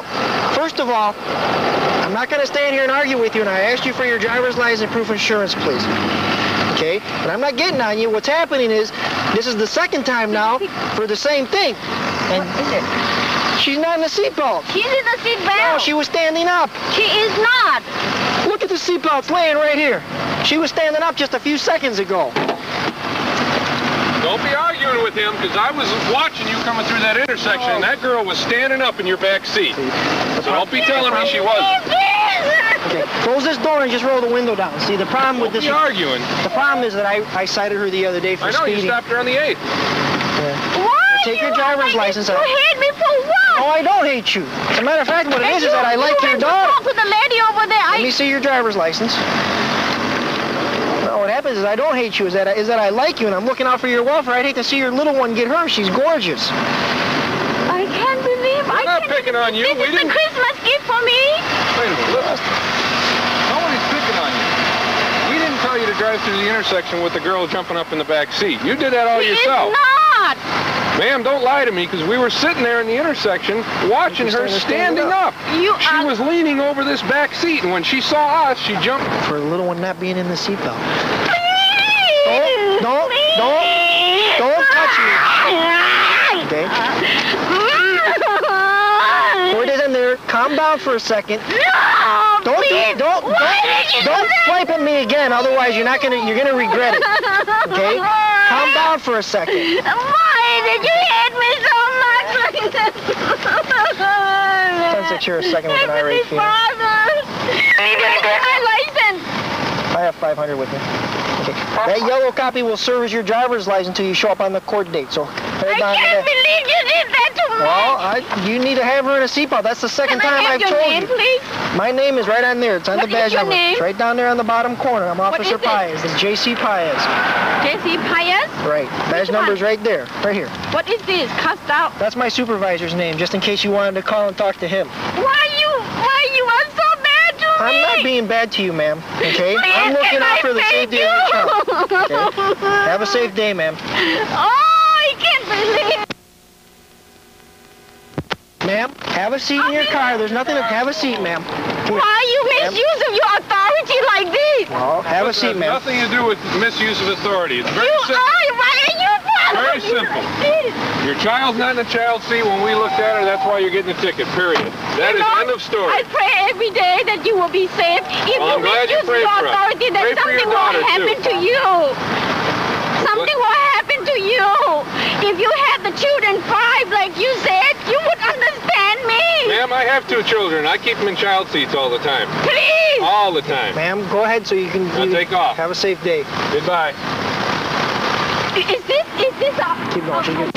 Well, first of all, I'm not going to stand here and argue with you, and I asked you for your driver's license and proof of insurance, please. Okay? But I'm not getting on you. What's happening is, this is the second time now for the same thing. And what is it? She's not in the seatbelt. She's in the seatbelt. No, she was standing up. She is not. Look at the seatbelt. It's laying right here. She was standing up just a few seconds ago. Don't be arguing with him, because I was watching you coming through that intersection, and that girl was standing up in your back seat. So don't be telling me she wasn't. Okay, close this door and just roll the window down. See, the problem with this... Don't be arguing. The problem is that I cited her the other day for speeding. I know, you stopped her on the 8th. Yeah. Why? Take your driver's license out. You hate me for what? No, I don't hate you. As a matter of fact, what it is that I like your daughter. Talk to the lady over there. Let me see your driver's license. No, what happens is I don't hate you. Is that I like you, and I'm looking out for your welfare. I'd hate to see your little one get hurt. She's gorgeous. I can't believe I'm not picking on you. This is a Christmas gift for me. Wait a minute, listen. Nobody's picking on you. We didn't tell you to drive through the intersection with the girl jumping up in the back seat. You did that all yourself. It's not. Ma'am, don't lie to me, because we were sitting there in the intersection watching her standing up. She was leaning over this back seat, and when she saw us, she jumped. For the little one not being in the seatbelt. Please. Don't touch me. Okay? Put it in there. Calm down for a second. No, Don't please. swipe at me again, otherwise you're gonna regret it. Okay? Calm down for a second. Why did you hate me so much like that? Sounds like you're a second with an irate feeling. My license. I have 500 with me. Okay. That yellow copy will serve as your driver's license until you show up on the court date. So I can't believe you did that to me. Well, you need to have her in a seatbelt. That's the second time I've told you. Please? My name is right on there. It's on the badge number. It's right down there on the bottom corner. I'm Officer Paez. It's J.C. Paez. J.C. Paez? Right. Badge number's right there. Right here. What is this? Cussed out? That's my supervisor's name, just in case you wanted to call and talk to him. Why you are so bad to me? I'm not being bad to you, ma'am. Okay? Please, I'm looking out for the safety of your child. Okay? Have a safe day, ma'am. Oh, I can't believe it. Ma'am, have a seat in your car. There's nothing to... Have a seat, ma'am. Why you misuse of your authority like this? Well, have a seat, ma'am. Nothing to do with misuse of authority. It's very simple. Why are you Very simple. Your child's not in the child seat. When we looked at her, that's why you're getting a ticket, period. That is end of story. I pray every day that you will be safe. If you misuse your authority, that something will happen to you. Something will happen to you. If you had the children 5 like you said, you would understand me. Ma'am, I have 2 children. I keep them in child seats all the time. Please. All the time. Ma'am, go ahead so you can... take off. Have a safe day. Goodbye. Is this a... Keep going.